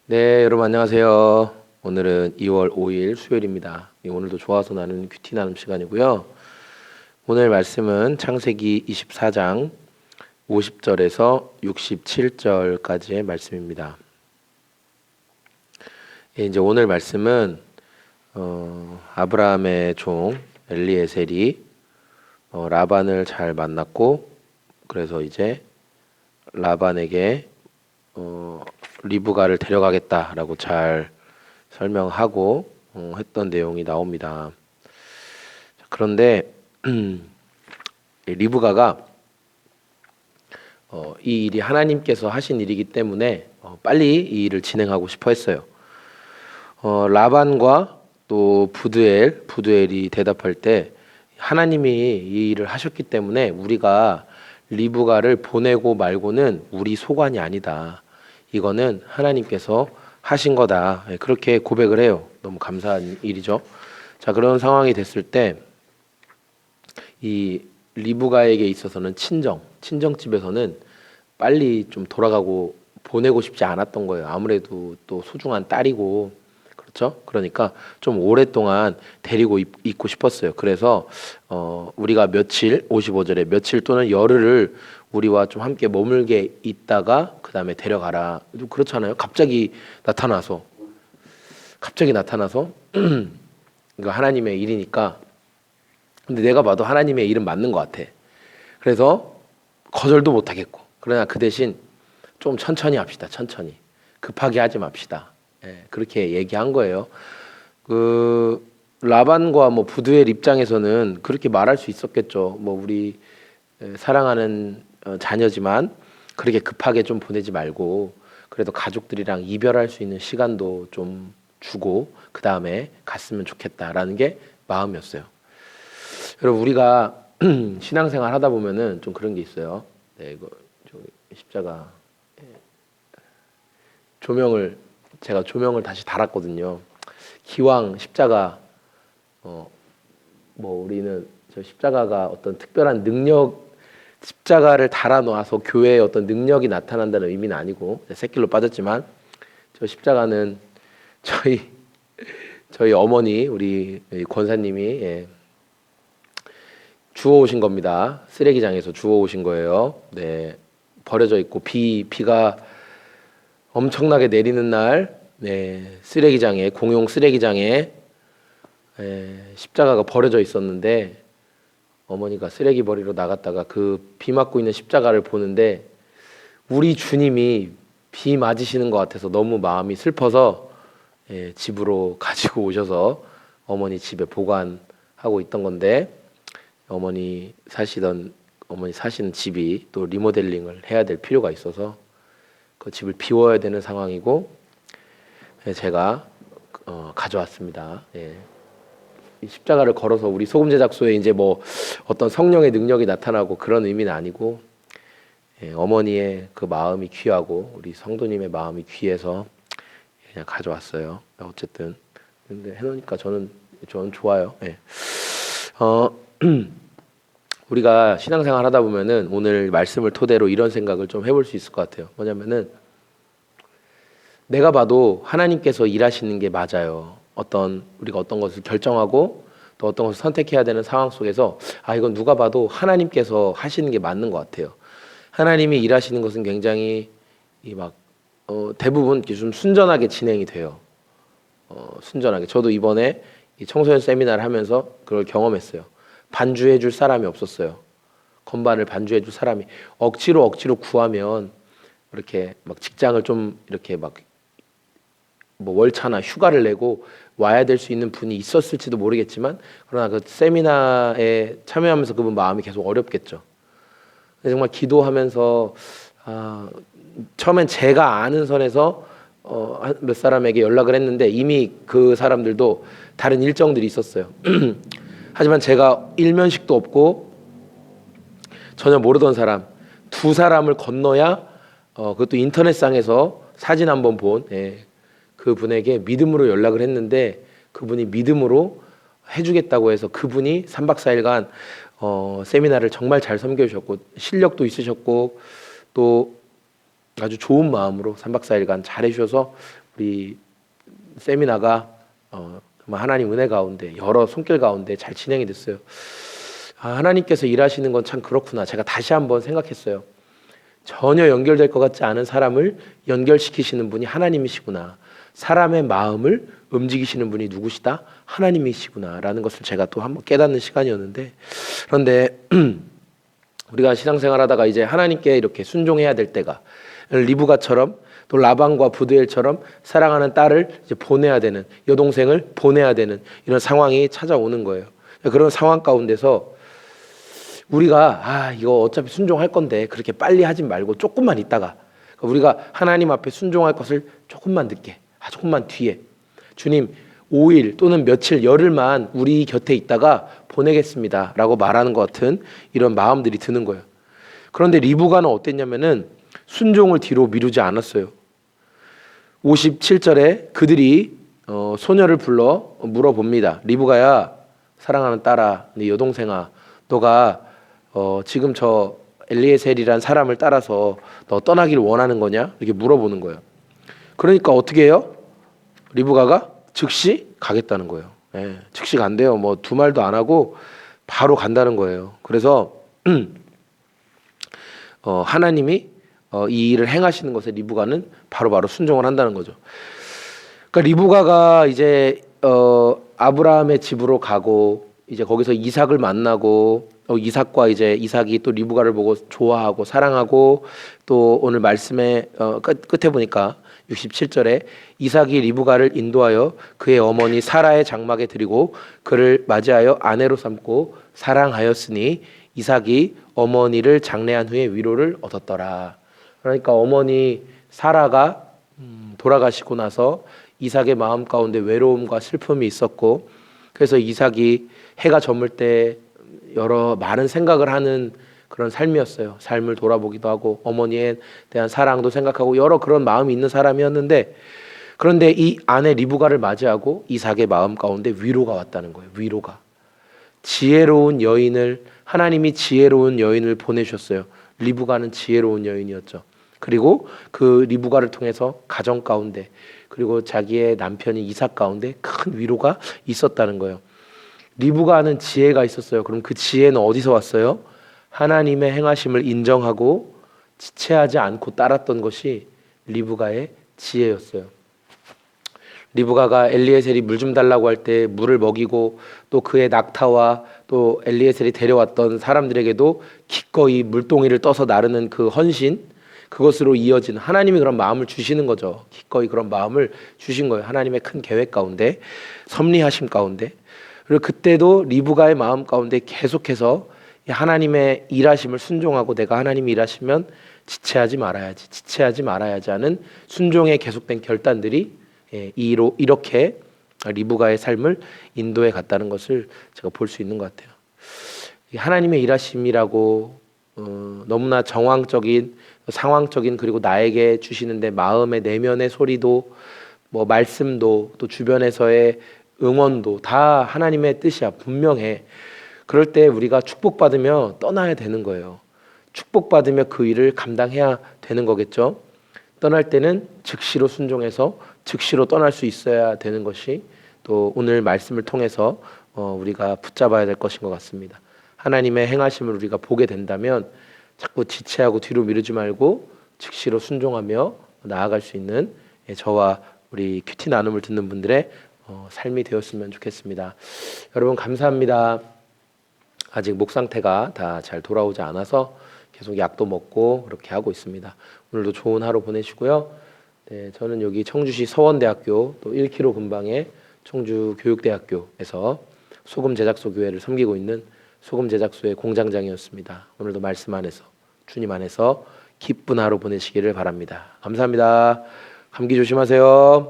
네, 여러분 안녕하세요. 오늘은 2월 5일 수요일입니다. 오늘도 좋아서 나누는 큐티 나눔 시간이고요. 오늘 말씀은 창세기 24장 50절에서 67절까지의 말씀입니다. 이제 오늘 말씀은 아브라함의 종 엘리에셀이 라반을 잘 만났고, 그래서 이제 라반에게 리브가를 데려가겠다라고 잘 설명하고 했던 내용이 나옵니다. 그런데 리브가가 이 일이 하나님께서 하신 일이기 때문에 빨리 이 일을 진행하고 싶어 했어요. 라반과 또 부두엘이 대답할 때 하나님이 이 일을 하셨기 때문에 우리가 리브가를 보내고 말고는 우리 소관이 아니다. 이거는 하나님께서 하신 거다. 그렇게 고백을 해요. 너무 감사한 일이죠. 자, 그런 상황이 됐을 때 이 리브가에게 있어서는 친정집에서는 빨리 좀 돌아가고 보내고 싶지 않았던 거예요. 아무래도 또 소중한 딸이고, 그렇죠? 그러니까 좀 오랫동안 데리고 있고 싶었어요. 그래서 우리가 며칠, 55절에 며칠 또는 열흘을 우리와 좀 함께 머물게 있다가 그 다음에 데려가라. 좀 그렇잖아요. 갑자기 나타나서 이거 하나님의 일이니까. 근데 내가 봐도 하나님의 일은 맞는 것 같아. 그래서 거절도 못 하겠고, 그러나 그 대신 좀 천천히 합시다. 천천히 급하게 하지 맙시다. 그렇게 얘기한 거예요. 그 라반과 뭐 부두엘 입장에서는 그렇게 말할 수 있었겠죠. 뭐 우리 사랑하는 자녀지만 그렇게 급하게 좀 보내지 말고 그래도 가족들이랑 이별할 수 있는 시간도 좀 주고 그 다음에 갔으면 좋겠다라는 게 마음이었어요. 여러분, 우리가 신앙생활 하다 보면은 좀 그런 게 있어요. 네, 이거 십자가 제가 조명을 다시 달았거든요. 기왕 십자가 뭐 우리는 저 십자가가 어떤 특별한 십자가를 달아 놓아서 교회에 어떤 능력이 나타난다는 의미는 아니고, 새길로 빠졌지만 저 십자가는 저희 어머니 우리 권사님이 주워 오신 겁니다. 쓰레기장에서 주워 오신 거예요. 네, 버려져 있고 비가 엄청나게 내리는 날, 쓰레기장에, 공용 쓰레기장에 십자가가 버려져 있었는데 어머니가 쓰레기 버리러 나갔다가 그 비 맞고 있는 십자가를 보는데 우리 주님이 비 맞으시는 것 같아서 너무 마음이 슬퍼서 집으로 가지고 오셔서 어머니 집에 보관하고 있던 건데, 어머니 사시는 집이 또 리모델링을 해야 될 필요가 있어서 그 집을 비워야 되는 상황이고, 제가 가져왔습니다. 이 십자가를 걸어서 우리 소금 제작소에 이제 뭐 어떤 성령의 능력이 나타나고 그런 의미는 아니고, 어머니의 그 마음이 귀하고 우리 성도님의 마음이 귀해서 그냥 가져왔어요. 어쨌든 근데 해놓으니까 저는 좋아요. 우리가 신앙생활 하다 보면은 오늘 말씀을 토대로 이런 생각을 좀 해볼 수 있을 것 같아요. 뭐냐면은 내가 봐도 하나님께서 일하시는 게 맞아요. 우리가 어떤 것을 결정하고 또 어떤 것을 선택해야 되는 상황 속에서 이건 누가 봐도 하나님께서 하시는 게 맞는 것 같아요. 하나님이 일하시는 것은 굉장히 대부분 좀 순전하게 진행이 돼요. 순전하게. 저도 이번에 이 청소년 세미나를 하면서 그걸 경험했어요. 반주해 줄 사람이 없었어요. 건반을 반주해 줄 사람이 억지로 구하면 이렇게 막 직장을 좀 이렇게 뭐 월차나 휴가를 내고 와야 될 수 있는 분이 있었을지도 모르겠지만, 그러나 그 세미나에 참여하면서 그분 마음이 계속 어렵겠죠. 정말 기도하면서 처음엔 제가 아는 선에서 몇 사람에게 연락을 했는데 이미 그 사람들도 다른 일정들이 있었어요. 하지만 제가 일면식도 없고 전혀 모르던 사람 두 사람을 건너야 그것도 인터넷상에서 사진 한번 본 그분에게 믿음으로 연락을 했는데, 그분이 믿음으로 해주겠다고 해서 그분이 3박 4일간 세미나를 정말 잘 섬겨주셨고 실력도 있으셨고 또 아주 좋은 마음으로 3박 4일간 잘 해주셔서 우리 세미나가 정말 하나님 은혜 가운데 여러 손길 가운데 잘 진행이 됐어요. 하나님께서 일하시는 건 참 그렇구나. 제가 다시 한번 생각했어요. 전혀 연결될 것 같지 않은 사람을 연결시키시는 분이 하나님이시구나. 사람의 마음을 움직이시는 분이 누구시다? 하나님이시구나 라는 것을 제가 또 한번 깨닫는 시간이었는데, 그런데 우리가 신앙생활 하다가 이제 하나님께 이렇게 순종해야 될 때가, 리브가처럼 또 라반과 부드엘처럼 사랑하는 딸을 이제 보내야 되는, 여동생을 보내야 되는 이런 상황이 찾아오는 거예요. 그런 상황 가운데서 우리가 이거 어차피 순종할 건데 그렇게 빨리 하지 말고 조금만 있다가, 우리가 하나님 앞에 순종할 것을 조금만 늦게, 조금만 뒤에, 주님 5일 또는 며칠, 열흘만 우리 곁에 있다가 보내겠습니다 라고 말하는 것 같은 이런 마음들이 드는 거예요. 그런데 리브가는 어땠냐면은 순종을 뒤로 미루지 않았어요. 57절에 그들이 소녀를 불러 물어봅니다. 리브가야, 사랑하는 딸아, 네 여동생아, 너가 지금 저 엘리에셀이란 사람을 따라서 너 떠나기를 원하는 거냐? 이렇게 물어보는 거예요. 그러니까 어떻게 해요? 리브가가 즉시 가겠다는 거예요. 즉시 간대요. 뭐 두 말도 안 하고 바로 간다는 거예요. 그래서 하나님이 이 일을 행하시는 것에 리브가는 바로바로 순종을 한다는 거죠. 그러니까 리브가가 이제 아브라함의 집으로 가고 이제 거기서 이삭을 만나고 이삭과 이제 이삭이 또 리브가를 보고 좋아하고 사랑하고, 또 오늘 말씀의 끝에 보니까 67절에 이삭이 리브가를 인도하여 그의 어머니 사라의 장막에 드리고 그를 맞이하여 아내로 삼고 사랑하였으니 이삭이 어머니를 장례한 후에 위로를 얻었더라. 그러니까 어머니 사라가 돌아가시고 나서 이삭의 마음 가운데 외로움과 슬픔이 있었고, 그래서 이삭이 해가 저물 때 여러 많은 생각을 하는 그런 삶이었어요. 삶을 돌아보기도 하고 어머니에 대한 사랑도 생각하고 여러 그런 마음이 있는 사람이었는데, 그런데 이 아내 리브가를 맞이하고 이삭의 마음 가운데 위로가 왔다는 거예요. 위로가. 지혜로운 여인을, 하나님이 지혜로운 여인을 보내셨어요. 리브가는 지혜로운 여인이었죠. 그리고 그 리브가를 통해서 가정 가운데, 그리고 자기의 남편인 이삭 가운데 큰 위로가 있었다는 거예요. 리브가는 지혜가 있었어요. 그럼 그 지혜는 어디서 왔어요? 하나님의 행하심을 인정하고 지체하지 않고 따랐던 것이 리브가의 지혜였어요. 리브가가 엘리에셀이 물 좀 달라고 할 때 물을 먹이고, 또 그의 낙타와 또 엘리에셀이 데려왔던 사람들에게도 기꺼이 물동이를 떠서 나르는 그 헌신, 그것으로 이어진 하나님이 그런 마음을 주시는 거죠. 기꺼이 그런 마음을 주신 거예요. 하나님의 큰 계획 가운데, 섭리하심 가운데. 그리고 그때도 리브가의 마음 가운데 계속해서 하나님의 일하심을 순종하고, 내가 하나님이 일하시면 지체하지 말아야지 하는 순종의 계속된 결단들이 이렇게 리브가의 삶을 인도해 갔다는 것을 제가 볼 수 있는 것 같아요. 하나님의 일하심이라고 너무나 정황적인, 상황적인, 그리고 나에게 주시는데 마음의 내면의 소리도, 뭐 말씀도, 또 주변에서의 응원도 다 하나님의 뜻이야, 분명해. 그럴 때 우리가 축복받으며 떠나야 되는 거예요. 축복받으며 그 일을 감당해야 되는 거겠죠. 떠날 때는 즉시로 순종해서 즉시로 떠날 수 있어야 되는 것이 또 오늘 말씀을 통해서 우리가 붙잡아야 될 것인 것 같습니다. 하나님의 행하심을 우리가 보게 된다면 자꾸 지체하고 뒤로 미루지 말고 즉시로 순종하며 나아갈 수 있는 저와 우리 큐티 나눔을 듣는 분들의 삶이 되었으면 좋겠습니다. 여러분 감사합니다. 아직 목 상태가 다 잘 돌아오지 않아서 계속 약도 먹고 그렇게 하고 있습니다. 오늘도 좋은 하루 보내시고요. 네, 저는 여기 청주시 서원대학교 또 1km 근방의 청주교육대학교에서 소금 제작소 교회를 섬기고 있는 소금 제작소의 공장장이었습니다. 오늘도 말씀 안에서, 주님 안에서 기쁜 하루 보내시기를 바랍니다. 감사합니다. 감기 조심하세요.